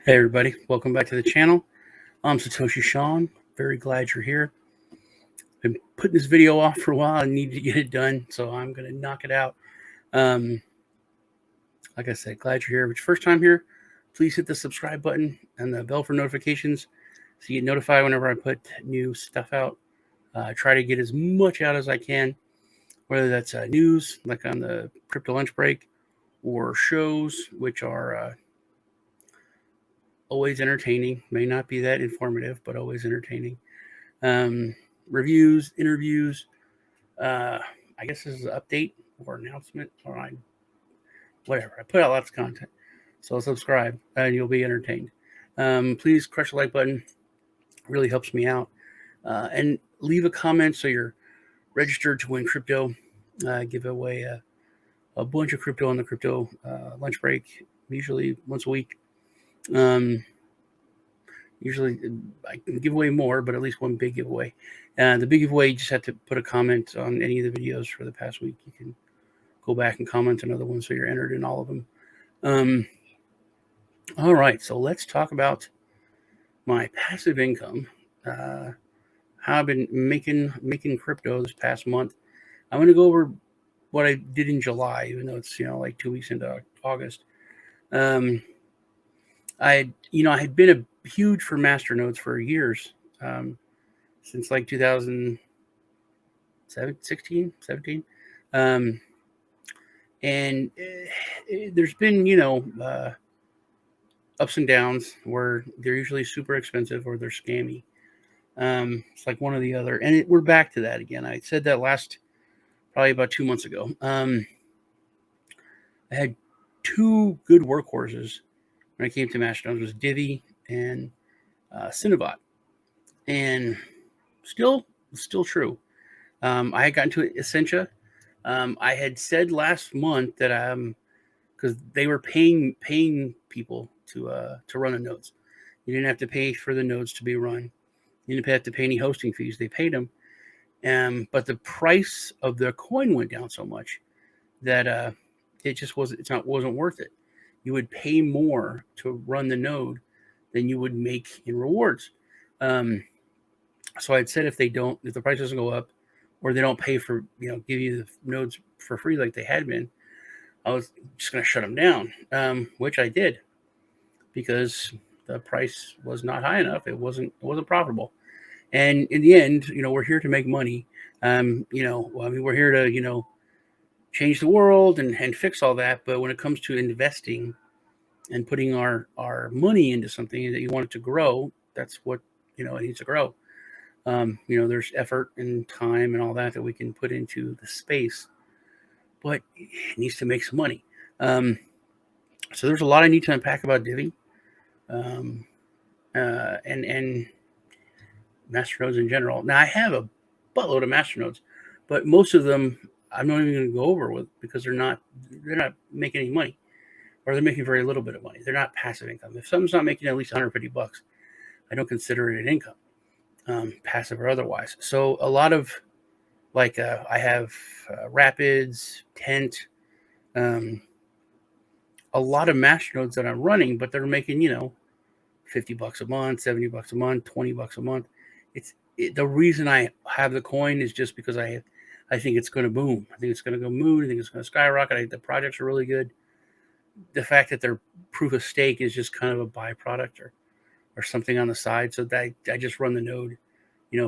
Hey everybody, welcome back to the channel. I'm Satoshi Sean. Very glad you're here. Been putting this video off for a while. I need to get it done, so I'm going to knock it out. Like I said, glad you're here. If it's your first time here, please hit the subscribe button and the bell for notifications so you get notified whenever I put new stuff out. I try to get as much out as I can, whether that's news, like on the crypto lunch break, or shows, which are always entertaining. May not be that informative, but always entertaining. Reviews, interviews. I guess this is an update or announcement, or whatever. I put out lots of content, so subscribe and you'll be entertained. Please crush the like button; it really helps me out. And leave a comment so you're registered to win crypto. Give away a bunch of crypto on the crypto lunch break, usually once a week. Usually I can give away more, but at least one big giveaway. The big giveaway, you just have to put a comment on any of the videos for the past week. You can go back and comment another one so you're entered in all of them. All right, so let's talk about my passive income. How I've been making crypto this past month. I'm going to go over what I did in July, even though it's like 2 weeks into August. I had been a huge for Masternodes for years, since like 2016, 17. And there's been, ups and downs where they're usually super expensive or they're scammy. It's like one or the other. And we're back to that again. I said that probably about 2 months ago. I had two good workhorses when it came to Masternodes. Was Divi and Cinderbot. And still true. I had gotten to Essentia. I had said last month that because they were paying people to run the nodes. You didn't have to pay for the nodes to be run. You didn't have to pay any hosting fees. They paid them, but the price of their coin went down so much that it just wasn't worth it. You would pay more to run the node than you would make in rewards. So I'd said if the price doesn't go up, or they don't pay for give you the nodes for free like they had been, I was just going to shut them down, which I did because the price was not high enough. It wasn't profitable. And in the end, we're here to make money. We're here to change the world and fix all that. But when it comes to investing and putting our money into something that you want it to grow, that's what it needs to grow. There's effort and time and all that we can put into the space, but it needs to make some money. So there's a lot I need to unpack about Divi, and Masternodes in general. Now I have a buttload of Masternodes, but most of them I'm not even going to go over with because they're not making any money, or they're making very little bit of money. They're not passive income. If something's not making at least $150, I don't consider it an income. Passive or otherwise. So a lot of I have Rapids, Tent, a lot of Masternodes that I'm running, but they're making $50 a month, $70 a month, $20 a month. The reason I have the coin is just because I think it's going to boom. I think it's going to go moon. I think it's going to skyrocket. I think the projects are really good. The fact that they're proof of stake is just kind of a byproduct or something on the side. So that I just run the node,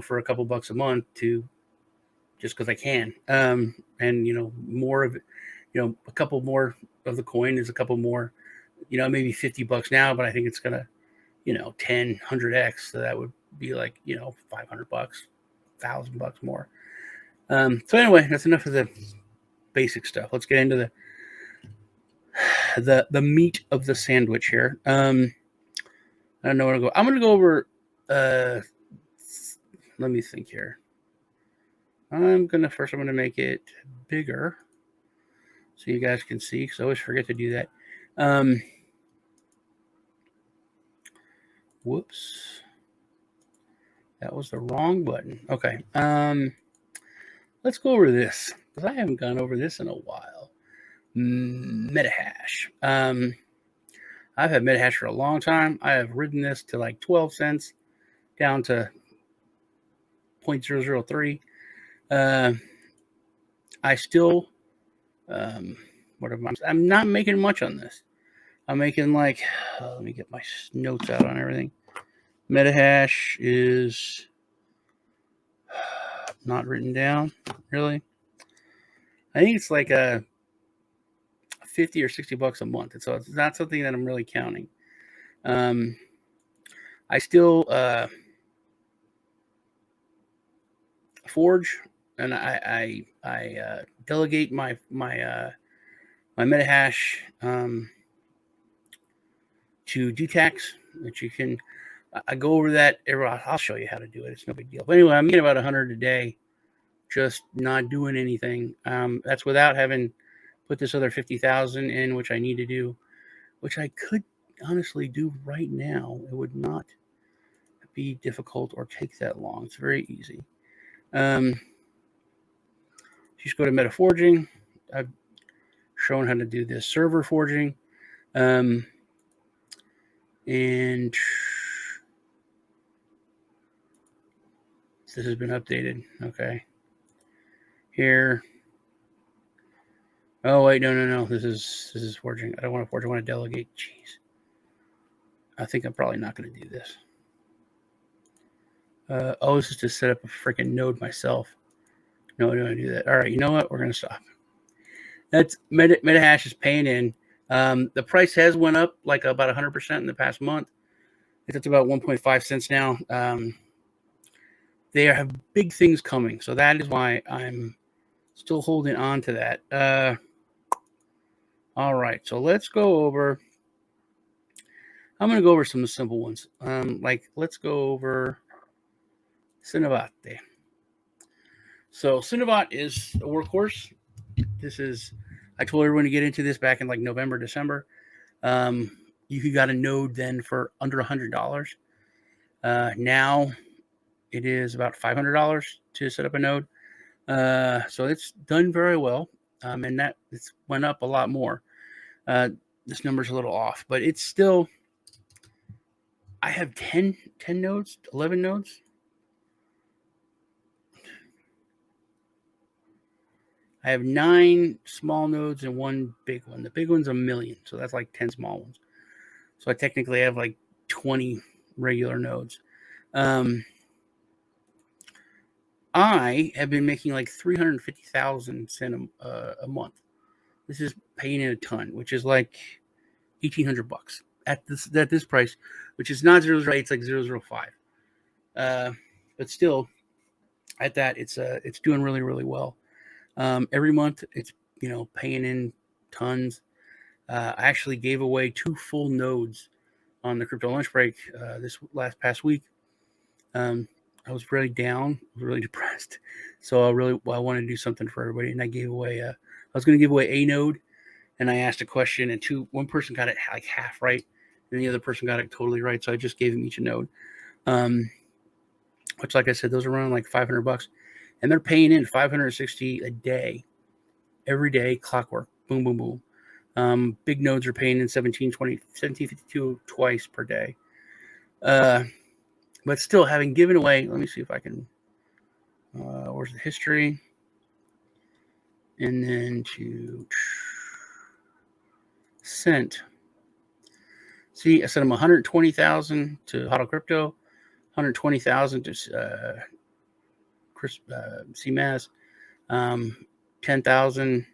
for a couple bucks a month just because I can. And more of it, a couple more of the coin is a couple more, maybe $50 now, but I think it's gonna, 10, 100x. So that would be like, $500, $1,000 more. So anyway, that's enough of the basic stuff. Let's get into the meat of the sandwich here. I don't know where to go. I'm going to go over, let me think here. I'm going to make it bigger so you guys can see, because I always forget to do that. Whoops. That was the wrong button. Okay. Let's go over this, because I haven't gone over this in a while. Metahash. I've had Metahash for a long time. I have ridden this to like 12 cents down to 0.003. I still, I'm not making much on this. I'm making like, let me get my notes out on everything. Metahash is not written down, really. I think it's like a 50 or 60 bucks a month. So it's not something that I'm really counting. I still forge, and I delegate my Metahash to DTAX, which you can. I go over that. I'll show you how to do it. It's no big deal. But anyway, I'm getting about 100 a day, just not doing anything. That's without having put this other 50,000 in, which I need to do, which I could honestly do right now. It would not be difficult or take that long. It's very easy. Just go to Metaforging. I've shown how to do this server forging. And this has been updated. Okay. Here. Oh wait, no. This is forging. I don't want to forge. I want to delegate. Jeez. I think I'm probably not going to do this. This is to set up a freaking node myself. No, I don't want to do that. All right, you know what? We're going to stop. That's Metahash is paying in. The price has went up like about 100% in the past month. It's about 1.5 cents now. They have big things coming, so that is why I'm still holding on to that. All right, so let's go over. I'm going to go over some simple ones. Let's go over Cinderbot. So Cinderbot is a workhorse. I told everyone to get into this back in like November, December. You got a node then for under $100. Now it is about $500 to set up a node. So it's done very well. And that it's went up a lot more. This number's a little off, but it's still, I have 10 nodes, 11 nodes. I have 9 small nodes and 1 big one. The big one's 1 million, so that's like 10 small ones. So I technically have like 20 regular nodes. I have been making like 350,000 a month. This is paying in a ton, which is like $1,800 at this price, which is not 0.08, it's like 0.05. But still, at that, it's doing really, really well. Every month, it's paying in tons. I actually gave away 2 full nodes on the crypto lunch break this past week. I was really down, I was really depressed, so I wanted to do something for everybody, and I gave away. I was going to give away a node, and I asked a question, and one person got it like half right, and the other person got it totally right. So I just gave them each a node, which, like I said, those are around like $500, and they're paying in $560 a day, every day, clockwork, boom, boom, boom. Big nodes are paying in $17.52 twice per day. But still, having given away, let me see if I can, where's the history? And then to sent. See, I sent them 120,000 to Hodl Crypto, 120,000 to Chris CMAS, 10,000.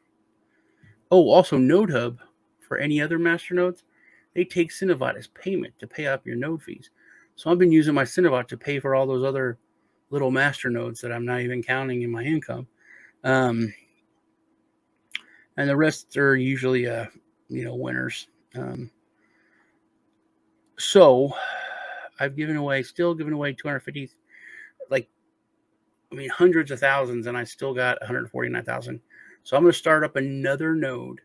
Oh, also NodeHub for any other masternodes, they take Cinderbot as payment to pay up your node fees. So I've been using my Cinderbot to pay for all those other little masternodes that I'm not even counting in my income. And the rest are usually, winners. So I've still given away 250, hundreds of thousands, and I still got 149,000. So I'm going to start up another node,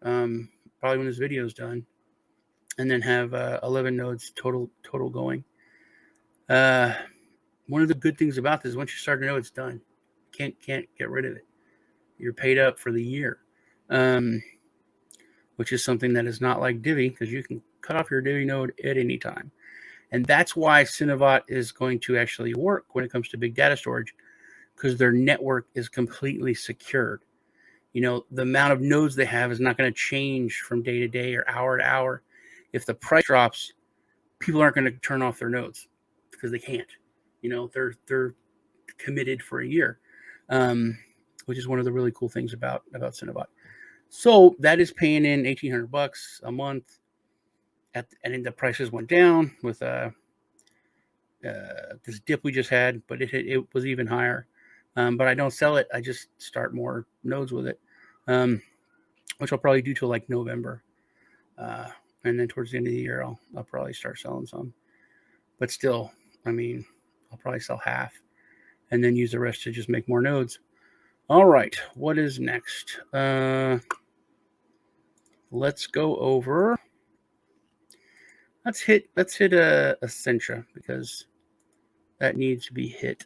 probably when this video is done, and then have 11 nodes total going. One of the good things about this, once you start a node, it's done. Can't get rid of it. You're paid up for the year, which is something that is not like Divi, because you can cut off your Divi node at any time. And that's why Cinderbot is going to actually work when it comes to big data storage, because their network is completely secured. You know, the amount of nodes they have is not going to change from day to day or hour to hour. If the price drops, people aren't going to turn off their nodes because they can't. You know, they're committed for a year, which is one of the really cool things about Cinderbot. So that is paying in $1,800 a month. And then the prices went down with this dip we just had, but it was even higher. But I don't sell it. I just start more nodes with it, which I'll probably do till like November. And then towards the end of the year, I'll probably start selling some. But still, I mean, I'll probably sell half and then use the rest to just make more nodes. All right, what is next? Let's go over. Let's hit Essentia, because that needs to be hit.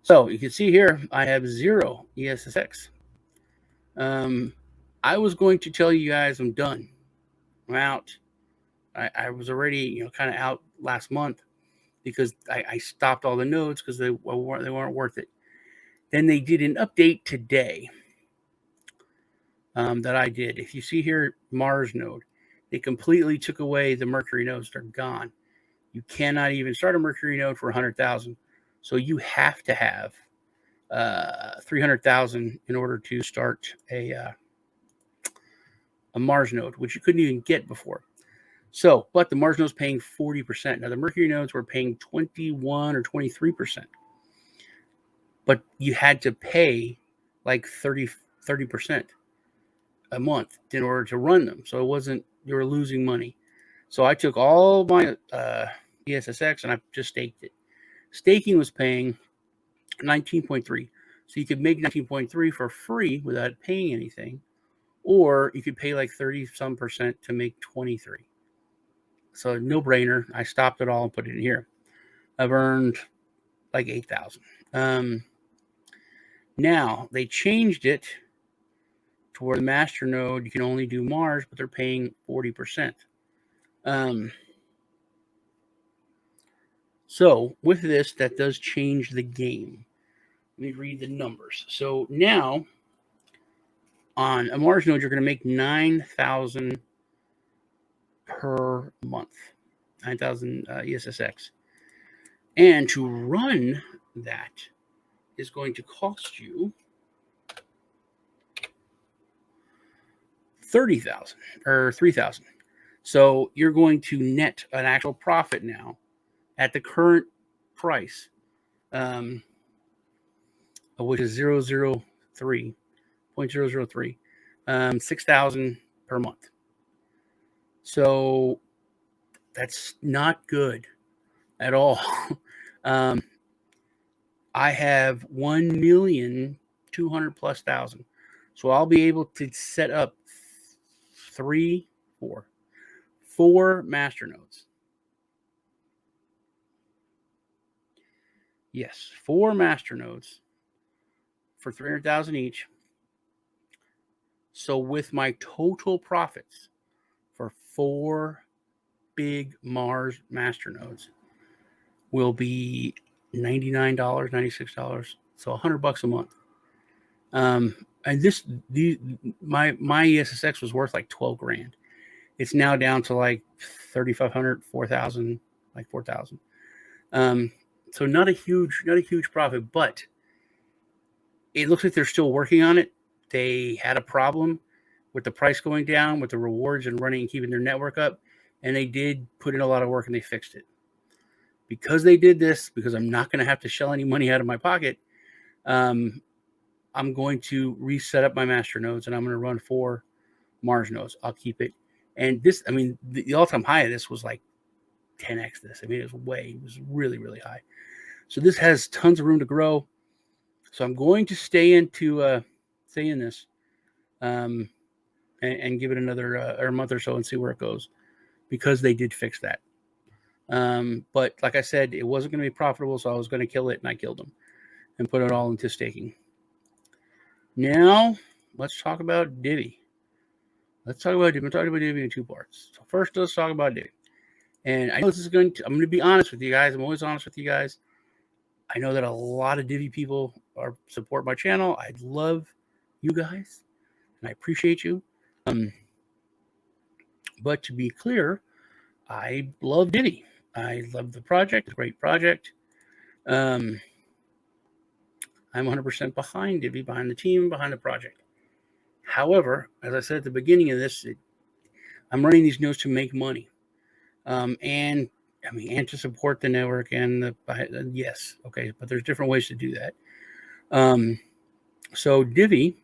So you can see here, I have 0 ESSX. I was going to tell you guys I'm done. I'm out. I was already, kind of out last month because I stopped all the nodes because they weren't worth it. Then they did an update today that I did. If you see here, Mars node, they completely took away the Mercury nodes. They're gone. You cannot even start a Mercury node for 100,000. So you have to have 300,000 in order to start a Mars node, which you couldn't even get before. So, but the Mars node's paying 40%. Now the Mercury nodes were paying 21 or 23%. But you had to pay like 30% a month in order to run them. So it wasn't, you were losing money. So I took all my ESSX and I just staked it. Staking was paying 19.3. So you could make 19.3 for free without paying anything. Or you could pay like 30% to make 23. So no brainer. I stopped it all and put it in here. I've earned like 8,000. Now they changed it to where the master node, you can only do Mars, but they're paying 40%. So with this, that does change the game. Let me read the numbers. So now on a Mars node, you're going to make 9,000 per month, 9,000 ESSX. And to run that is going to cost you 30,000 or 3,000. So you're going to net an actual profit now at the current price, which is 0.003, 6,000 per month. So that's not good at all. I have 1,200,000+. So I'll be able to set up 4 master nodes. Yes, 4 master nodes for 300,000 each. So with my total profits for 4 big Mars master nodes will be $99, $96, so $100 a month. And my ESSX was worth like 12 grand. It's now down to like 3,500, 4,000, like 4,000. So not a huge profit, but it looks like they're still working on it. They had a problem with the price going down, with the rewards and running and keeping their network up, and they did put in a lot of work and they fixed it. Because they did this, because I'm not going to have to shell any money out of my pocket, I'm going to reset up my master nodes and I'm going to run 4 Mars nodes. I'll keep it. And this, I mean, the all-time high of this was like 10x this. I mean, it was really, really high. So this has tons of room to grow. So I'm going to stay in this and give it another or a month or so and see where it goes, because they did fix that. But like I said, it wasn't going to be profitable, so I was going to kill it, and I killed them and put it all into staking. Now, let's talk about Divi. Let's talk about Divi. I'm talking about Divi in two parts. So first, let's talk about Divi. And I know this is I'm going to be honest with you guys. I'm always honest with you guys. I know that a lot of Divi people support my channel. I love you guys, and I appreciate you. But to be clear, I love Divi. I love the project. It's a great project. I'm 100% behind Divi, behind the team, behind the project. However, as I said at the beginning of this, I'm running these nodes to make money, and to support the network and yes, okay, but there's different ways to do that. So Divi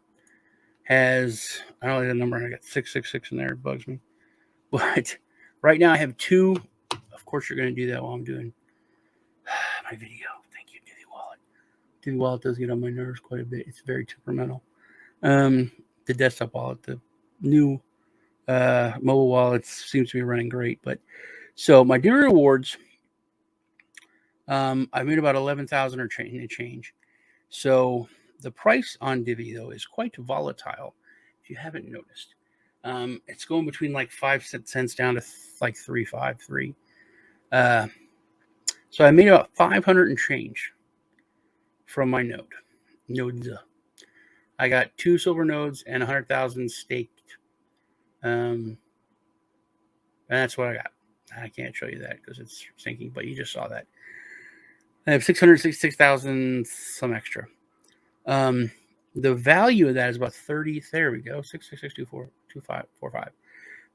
has, I don't know the number. I got 666 in there. It bugs me, but right now I have two. Of course, you're going to do that while I'm doing my video. Thank you, Divi Wallet. Divi Wallet does get on my nerves quite a bit. It's very temperamental. The desktop wallet, the new mobile wallets seems to be running great. But so my Divi rewards, I made about 11,000 or change. So the price on Divi though is quite volatile. If you haven't noticed, it's going between like 5 cents down to like 3.53. So I made about 500 and change from my nodes. I got 2 silver nodes and 100,000 staked. And that's what I got. I can't show you that because it's sinking, but you just saw that. I have 666,000 some extra. The value of that is about 30. There we go. 666242545.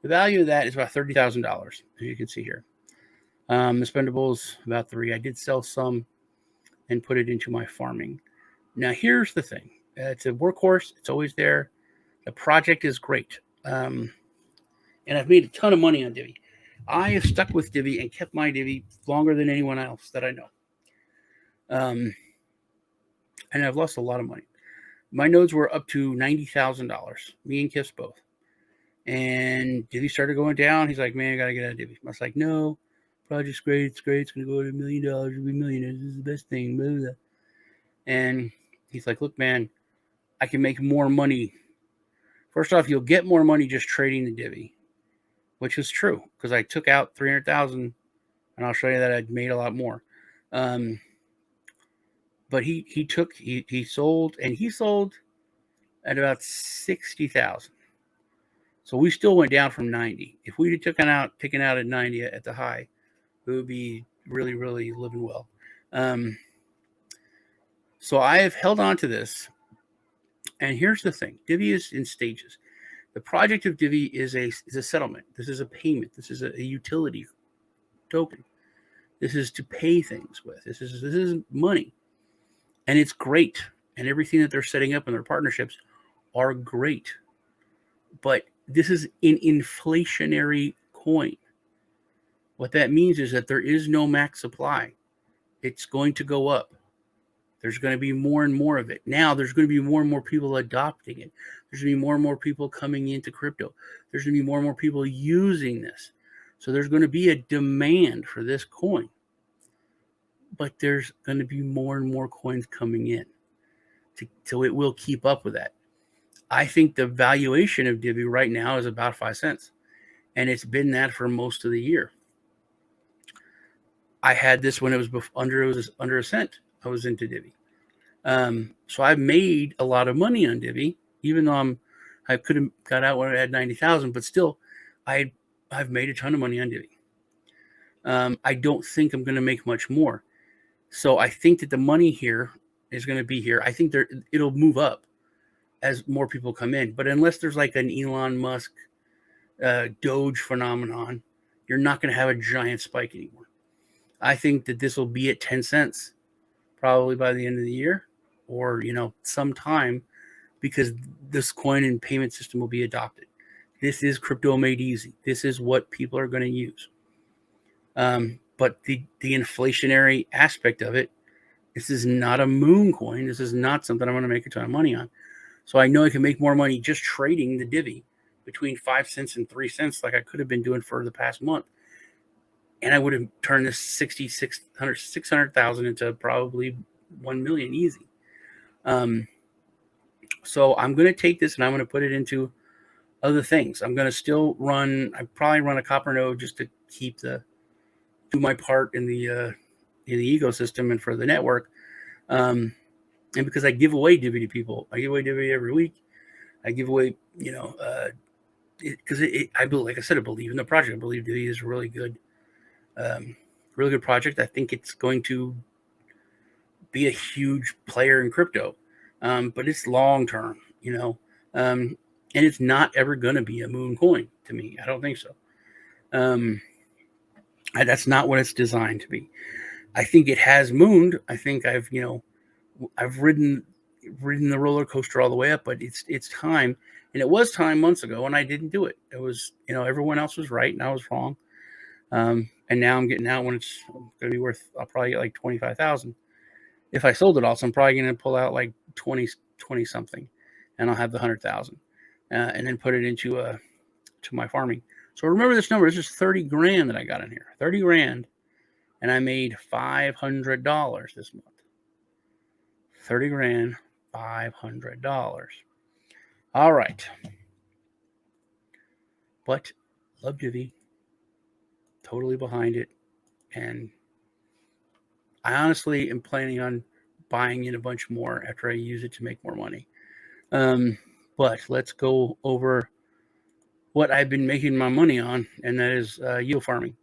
The value of that is about $30,000, as you can see here. The spendables about 3. I did sell some and put it into my farming. Now here's the thing. It's a workhorse. It's always there. The project is great. And I've made a ton of money on Divi. I have stuck with Divi and kept my Divi longer than anyone else that I know. And I've lost a lot of money. My nodes were up to $90,000. Me and Kiss both. And Divi started going down. He's like, man, I got to get out of Divi. I was like, no, project's great. It's great. It's going to go to $1 million. We'll be millionaires. This is the best thing. Blah, blah, blah. And he's like, look, man, I can make more money. First off, you'll get more money just trading the Divi, which is true because I took out 300,000, and I'll show you that I'd made a lot more. But he sold at about 60,000. So we still went down from 90. If we'd have taken out at 90 at the high, it would be really, really living well. So I have held on to this. And here's the thing. Divi is in stages. The project of Divi is a settlement. This is a payment. This is a utility token. This is to pay things with. This is money. And it's great. And everything that they're setting up in their partnerships are great. But this is an inflationary coin. What that means is that there is no max supply. It's going to go up. There's going to be more and more of it. Now there's going to be more and more people adopting it. There's going to be more and more people coming into crypto. There's going to be more and more people using this. So there's going to be a demand for this coin. But there's going to be more and more coins coming in. So it will keep up with that. I think the valuation of Divi right now is about 5 cents. And it's been that for most of the year. I had this when it was under a cent. I was into Divi. So I've made a lot of money on Divi, even though I could have got out when I had 90,000, but still I've made a ton of money on Divi. I don't think I'm going to make much more. So I think that the money here is going to be here. I think it'll move up as more people come in. But unless there's like an Elon Musk Doge phenomenon, you're not going to have a giant spike anymore. I think that this will be at 10 cents probably by the end of the year or, sometime because this coin and payment system will be adopted. This is crypto made easy. This is what people are going to use. But the inflationary aspect of it, this is not a moon coin. This is not something I'm going to make a ton of money on. So I know I can make more money just trading the Divi between 5 cents and 3 cents like I could have been doing for the past month. And I would have turned this 600,000 into probably 1 million easy. So I'm going to take this and I'm going to put it into other things. I'm going to still I probably run a copper node just to do my part in the ecosystem and for the network. And because I give away Divi to people, I give away Divi every week. I give away, because like I said, I believe in the project. I believe Divi is a really good project. I think it's going to be a huge player in crypto, but it's long term, and it's not ever going to be a moon coin to me. I don't think so. That's not what it's designed to be. I think it has mooned. I think I've ridden the roller coaster all the way up, but it's time, and it was time months ago, and I didn't do it. It was everyone else was right and I was wrong, and now I'm getting out when it's going to be worth. I'll probably get like 25,000 if I sold it all. So I'm probably going to pull out like 20 something, and I'll have the 100,000, and then put it into to my farming. So remember this number. This is 30 grand that I got in here. 30 grand, and I made $500 this month. 30 grand, $500. All right. But love Divi. Totally behind it. And I honestly am planning on buying in a bunch more after I use it to make more money. But let's go over what I've been making my money on, and that is yield farming.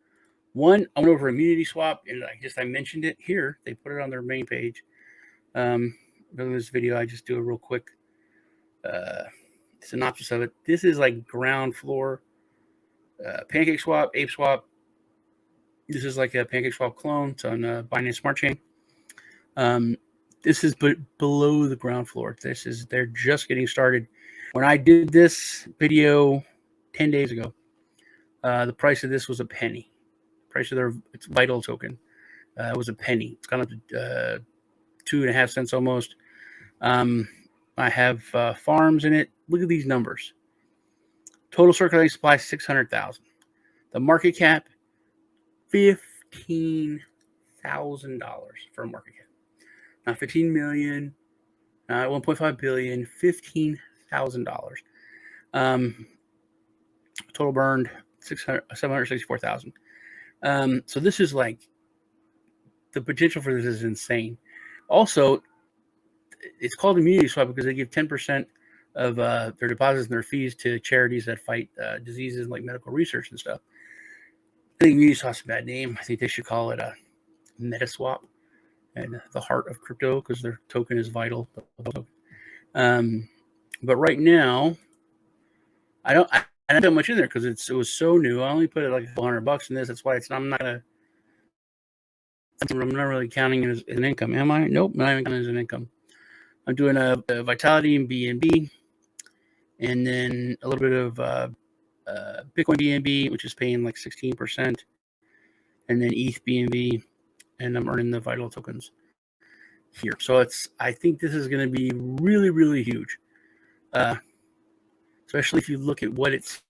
One, I went over Immunity Swap, and I mentioned it here. They put it on their main page. In this video, I just do a real quick synopsis of it. This is like ground floor Pancake Swap, Apeswap. This is like a Pancake Swap clone. It's on Binance Smart Chain. This is below the ground floor. They're just getting started. When I did this video 10 days ago, the price of this was a penny. Price of its Vital token was a penny. It's gone up to 2.5 cents almost. I have farms in it. Look at these numbers. Total circulating supply 600,000. The market cap $15,000 for a market cap. Not 15 million, not 1.5 billion, $15,000. Total burned 764,000. So this is like, the potential for this is insane. Also, it's called Immunity Swap because they give 10% of their deposits and their fees to charities that fight diseases like medical research and stuff. I think Immunity Swap's a bad name. I think they should call it a Metaswap, and the heart of crypto, because their token is Vital. But right now, I don't have that much in there because it was so new. I only put it like $100 in this. That's why I'm not really counting it as an income. Am I? Nope, not even counting it as an income. I'm doing a Vitality and BNB, and then a little bit of Bitcoin BNB, which is paying like 16%, and then ETH BNB, and I'm earning the Vital tokens here. So I think this is going to be really, really huge, especially if you look at what it's.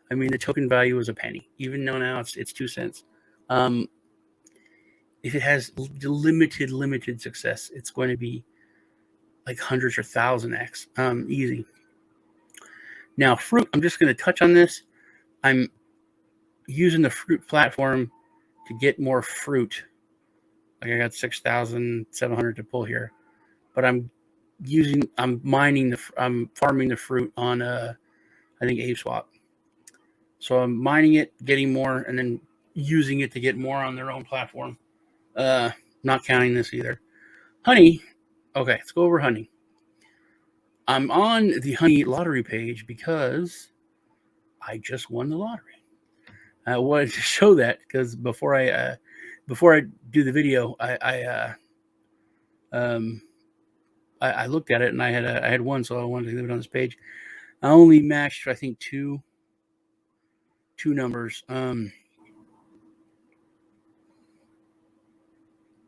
I mean, the token value is a penny, even though now it's 2 cents. If it has limited success, it's going to be like hundreds or 1,000x, easy. Now, Fruit, I'm just going to touch on this. I'm using the Fruit platform to get more fruit. Like I got 6,700 to pull here, but I'm farming the fruit on I think Apeswap. So I'm mining it, getting more, and then using it to get more on their own platform. Not counting this either. Honey. Okay, let's go over Honey. I'm on the Honey lottery page because I just won the lottery. I wanted to show that because before I do the video, I looked at it and I had one, so I wanted to leave it on this page. I only matched, I think, two numbers.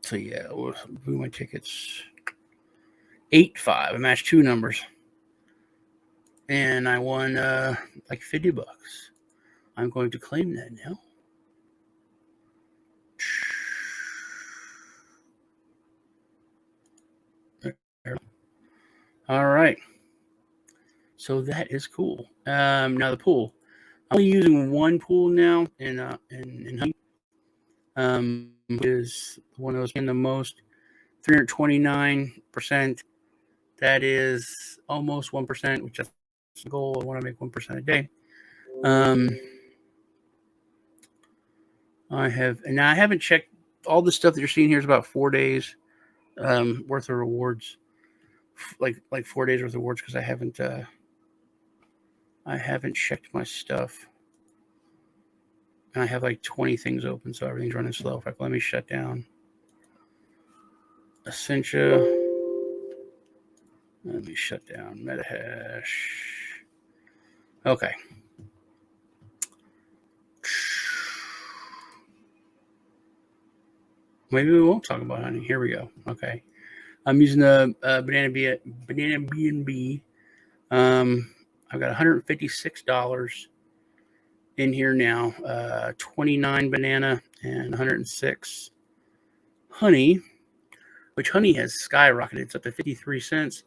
So yeah, who my tickets? 8-5. I matched 2 numbers, and I won like $50. I'm going to claim that now. All right. So that is cool. Now the pool. I'm only using one pool now in Honey, which is one of those paying the most, 329%. That is almost 1%, which is the goal. I want to make 1% a day. I haven't checked all the stuff that you're seeing here is about 4 days worth of rewards, like 4 days worth of rewards, because I haven't checked my stuff. And I have like 20 things open, so everything's running slow. In fact, let me shut down Essentia. Let me shut down Metahash. Okay. Maybe we won't talk about Honey. Here we go. Okay. I'm using the Banana BNB. I've got $156 in here now. 29 banana and 106 honey, which honey has skyrocketed. It's up to 53 cents.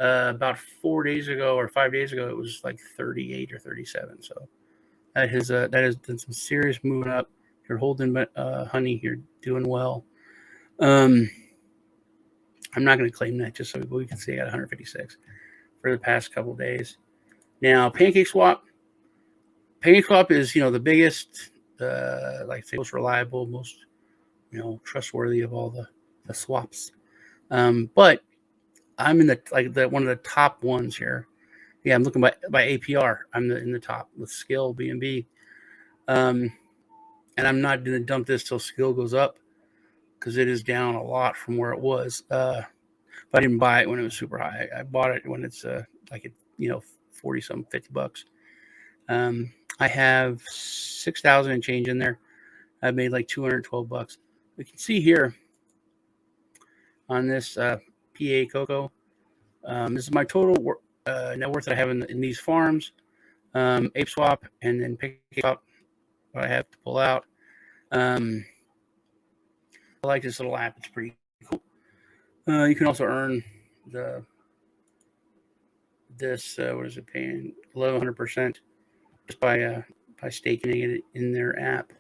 About 4 days ago or 5 days ago, it was like 38 or 37. So that has done some serious moving up. If you're holding honey, you're doing well. I'm not going to claim that, just so we can see I got 156 for the past couple of days. Now, Pancake Swap. Pancake Swap is, the biggest, most reliable, most, trustworthy of all the swaps. But I'm in the one of the top ones here. Yeah, I'm looking by APR. I'm in the top with Skill BNB. And I'm not going to dump this till Skill goes up, because it is down a lot from where it was. But I didn't buy it when it was super high. I bought it when it's 40 some $50. I have 6,000 and change in there. I've made like $212. We can see here on this PA Coco. This is my total net worth that I have in these farms. Apeswap and then Pancake Swap, what I have to pull out. I like this little app. It's pretty cool. You can also earn what is it paying? 1,100% just by staking it in their app.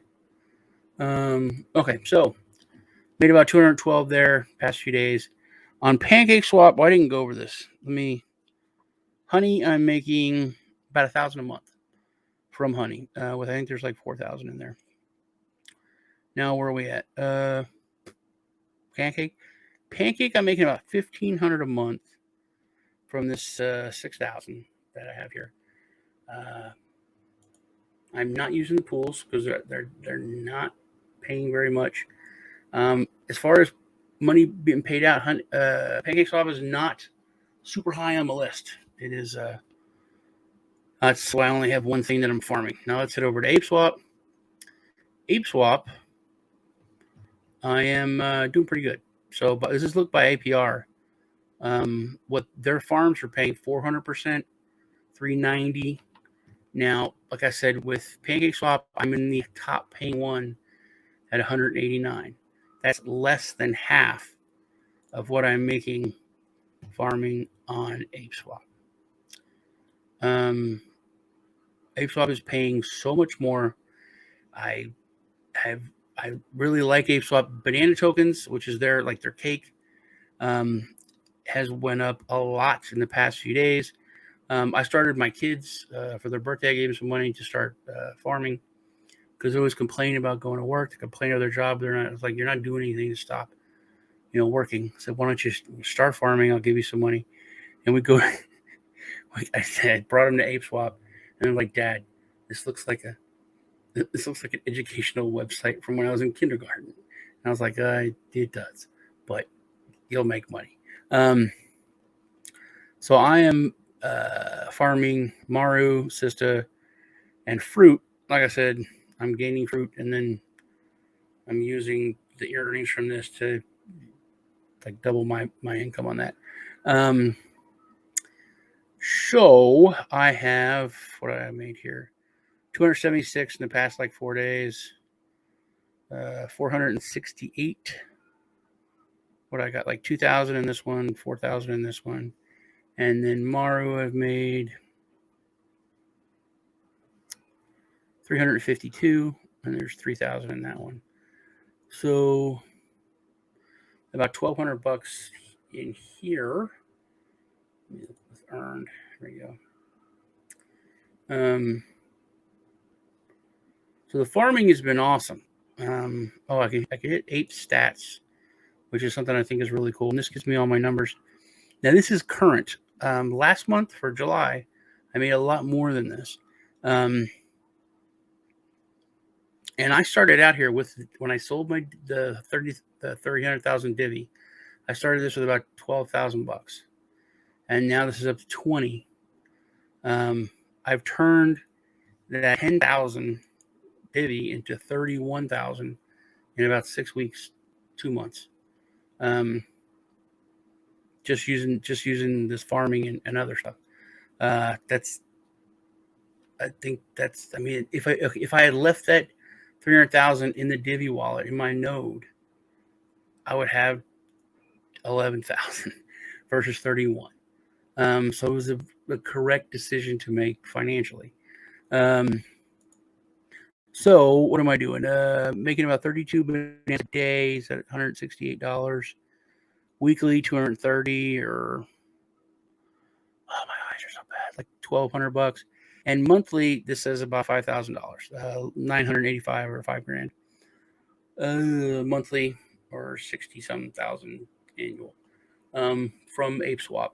Okay, so made about 212 there past few days. On Pancake Swap, I didn't go over this. Honey, I'm making about 1,000 a month from Honey. I think there's like 4,000 in there. Now where are we at? Pancake, I'm making about 1,500 a month from this 6,000 that I have here. I'm not using the pools because they're not paying very much. As far as money being paid out, Pancake Swap is not super high on the list. It is. That's why I only have one thing that I'm farming. Now let's head over to Apeswap. Apeswap, I am doing pretty good. So, but this is look by APR. What their farms are paying 400%, 390. Now, like I said, with Pancake Swap, I'm in the top paying one at 189. That's less than half of what I'm making farming on Apeswap. Apeswap is paying so much more. I really like Apeswap banana tokens, which is their cake. Has went up a lot in the past few days. I started my kids for their birthday. I gave them some money to start farming, because they always complain about going to work. They complain of their job. It's like, you're not doing anything to stop, working. I said, why don't you start farming? I'll give you some money. And we go. I brought them to Apeswap, and they're like, Dad, this looks like an educational website from when I was in kindergarten. And I was like, it does, but you'll make money. So I am farming Maru, Sista, and fruit. Like I said, I'm gaining fruit, and then I'm using the earnings from this to double my income on that. So I have, what I made here, 276 in the past 4 days. 468. What I got, 2,000 in this one, 4,000 in this one, And then Maru, I've made 352, and there's 3,000 in that one. So about $1,200 in here. Earned. There you go. So the farming has been awesome. I could hit 8 stats, which is something I think is really cool. And this gives me all my numbers. Now this is current. Last month for July, I made a lot more than this. And I started out here with, when I sold the 300,000 Divi, I started this with about $12,000, and now this is up to 20. I've turned that 10,000 Divi into 31,000 in about 6 weeks, 2 months. Just using this farming and other stuff. I mean, if I had left that 300,000 in the Divi wallet in my node, I would have 11,000 versus 31. So it was the correct decision to make financially. So what am I doing? Making about 32 bananas a day at $168. Weekly, 230, or oh, my eyes are so bad, like $1,200. And monthly, this says about $5,000, $985 or $5,000 monthly, or 60-some thousand annual from Apeswap.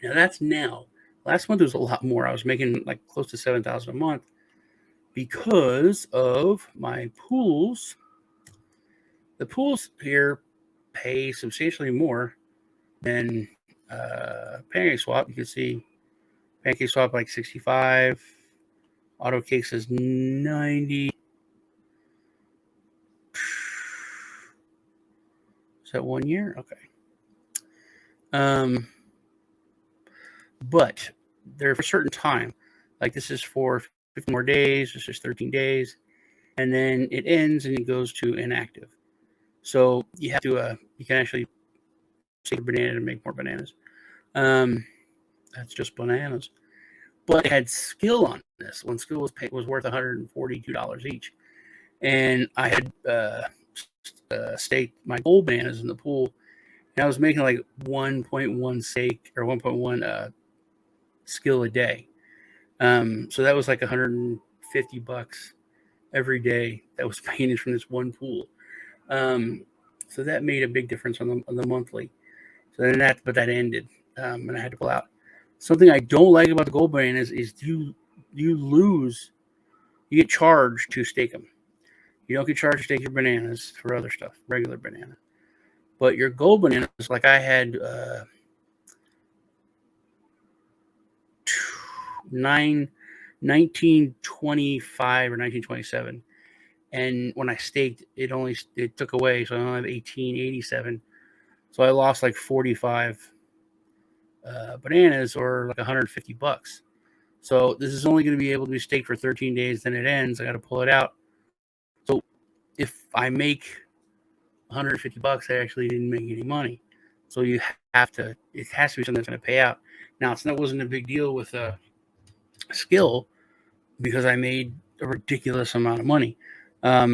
Now that's now. Last month was a lot more. I was making like close to $7,000 a month because of my pools. The pools here pay substantially more than Pancake Swap. You can see Pancake Swap like 65. Auto Cake says 90. Is that 1 year? Okay. But they're for a certain time. Like this is for 15 more days. This is 13 days. And then it ends and it goes to inactive. So you have to, you can actually take a banana and make more bananas. That's just bananas. But it had skill on this. When skill was worth $142 each. And I had staked my gold bananas in the pool. And I was making like 1.1 stake or 1.1 skill a day. So that was like $150 every day that was painted from this one pool. So that made a big difference on the monthly. So then that ended, and I had to pull out. Something I don't like about the gold bananas is you lose, you get charged to stake them. You don't get charged to stake your bananas for other stuff, regular banana. But your gold bananas, like I had 1925 or 1927. And when I staked, it took away, so I only have 1887. So I lost like 45 bananas, or like $150. So this is only going to be able to be staked for 13 days. Then it ends. I got to pull it out. So if I make $150, I actually didn't make any money. So it has to be something that's going to pay out. Now that wasn't a big deal with skill, because I made a ridiculous amount of money. That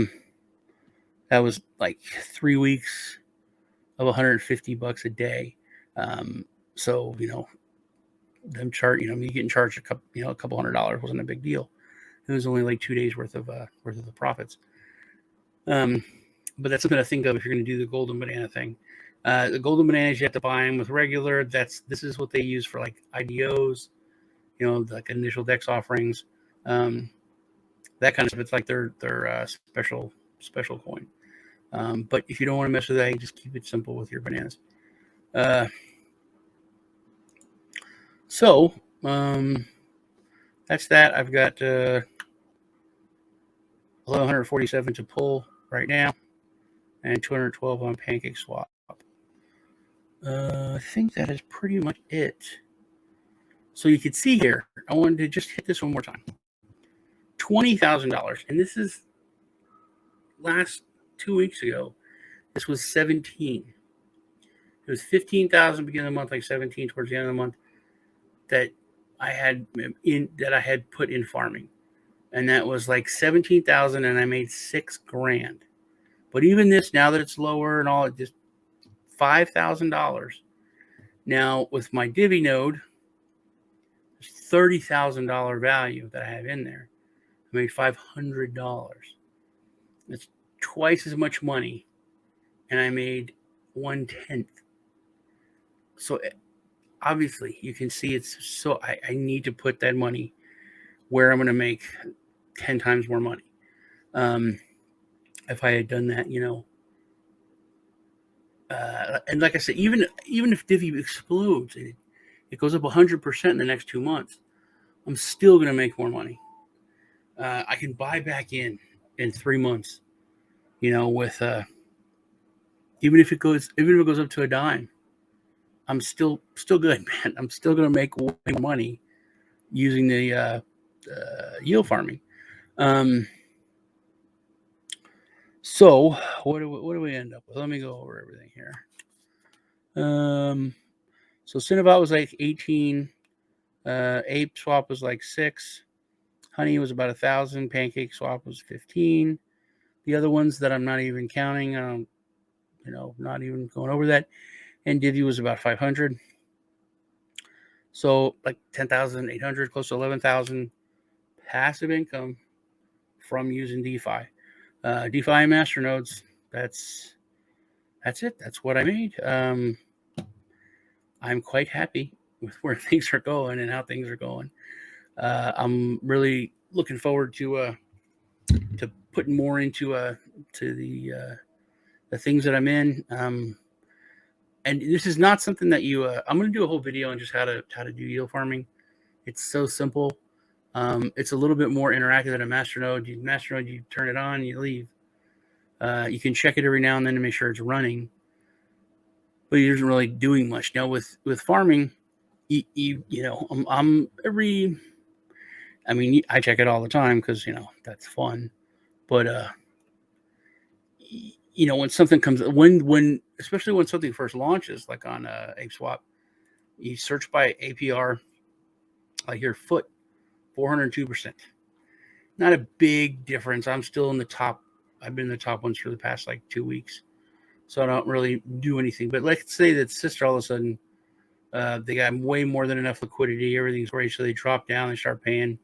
was like 3 weeks of $150 a day. So them me getting charged a couple $100 wasn't a big deal. It was only like 2 days worth of the profits. But that's something to think of if you're going to do the golden banana thing. The golden bananas, you have to buy them with regular. This is what they use for like IDOs, like initial DEX offerings, that kind of stuff. It's like their special coin. But if you don't want to mess with that, you just keep it simple with your bananas. So that's that. I've got 1,147 to pull right now, and 212 on Pancake Swap. I think that is pretty much it. So you can see here, I wanted to just hit this one more time. $20,000, and this is last 2 weeks ago. This was 17. It was 15,000 beginning of the month, like 17 towards the end of the month, that I had put in farming, and that was like 17,000, and I made $6,000. But even this, now that it's lower and all, it just $5,000. Now with my Divi node, there's $30,000 value that I have in there. I made $500. That's twice as much money, and I made 1/10. So obviously, you can see it's so. I need to put that money where I'm going to make 10 times more money. If I had done that, and like I said, even if Divi explodes, it goes up 100% in the next 2 months, I'm still going to make more money. I can buy back in 3 months, with even if it goes up to a dime, I'm still good, man. I'm still going to make way more money using the yield farming. So what do we end up with? Let me go over everything here. So Cinderbot was like 18. Apeswap was like 6. Honey was about 1,000. Pancake Swap was 15. The other ones that I'm not even counting, not even going over that. And Divi was about 500. So like 10,800, close to 11,000 passive income from using DeFi. DeFi and Masternodes, that's it. That's what I made. I'm quite happy with where things are going and how things are going. I'm really looking forward to putting more into to the things that I'm in. And this is not something that you. I'm going to do a whole video on just how to do yield farming. It's so simple. It's a little bit more interactive than a Masternode. Masternode, you turn it on, you leave. You can check it every now and then to make sure it's running, but it isn't really doing much. Now with farming, I'm every. I mean, I check it all the time because that's fun. But when something comes, when especially when something first launches, like on Apeswap, you search by APR. I hear foot 402%. Not a big difference. I'm still in the top. I've been in the top ones for the past like 2 weeks, so I don't really do anything. But let's say that Sister all of a sudden they got way more than enough liquidity. Everything's great, so they drop down and start paying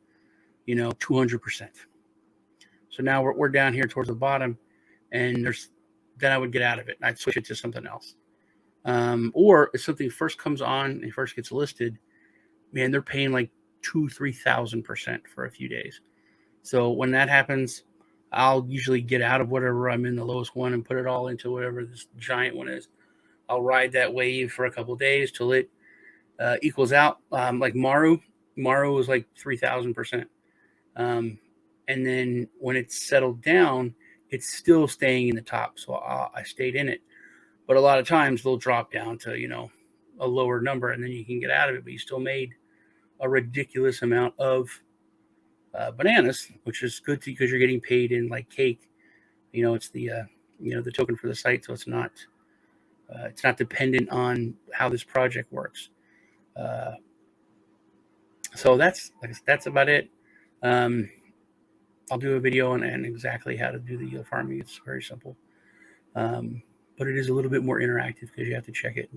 200%. So now we're down here towards the bottom, and then I would get out of it. I'd switch it to something else. Or if something first comes on and first gets listed, man, they're paying like 2,000-3,000% for a few days. So when that happens, I'll usually get out of whatever I'm in the lowest one and put it all into whatever this giant one is. I'll ride that wave for a couple of days till it equals out. Like Maru was like 3,000%. And then when it's settled down, it's still staying in the top. So I stayed in it. But a lot of times they'll drop down to, a lower number, and then you can get out of it, but you still made a ridiculous amount of bananas, which is good because you're getting paid in like cake. It's the the token for the site, so it's not dependent on how this project works. So that's about it. I'll do a video on exactly how to do the yield farming. It's very simple, but it is a little bit more interactive because you have to check it.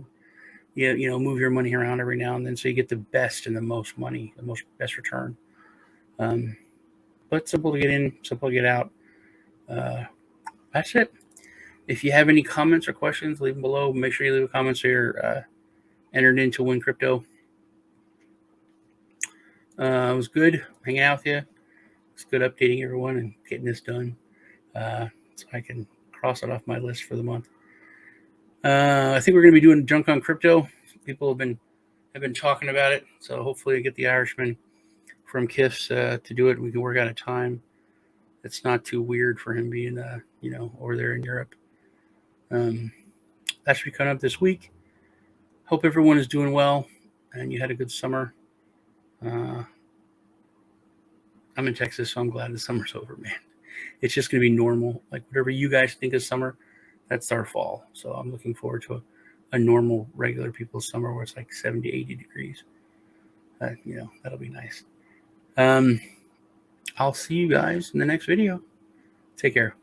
And, move your money around every now and then so you get the best and the most money, the best return. But simple to get in, simple to get out. That's it. If you have any comments or questions, leave them below. Make sure you leave a comment so you're entered in to win crypto. It was good hanging out with you. It's good updating everyone and getting this done, so I can cross it off my list for the month. I think we're going to be doing junk on crypto. People have been talking about it, so hopefully I get the Irishman from KIFS to do it. We can work out a time that's not too weird for him being over there in Europe. That should be coming up this week. Hope everyone is doing well and you had a good summer. I'm in Texas, so I'm glad the summer's over, man. It's just going to be normal. Like whatever you guys think is summer, that's our fall. So I'm looking forward to a normal, regular people's summer where it's like 70, 80 degrees. You know, that'll be nice. I'll see you guys in the next video. Take care.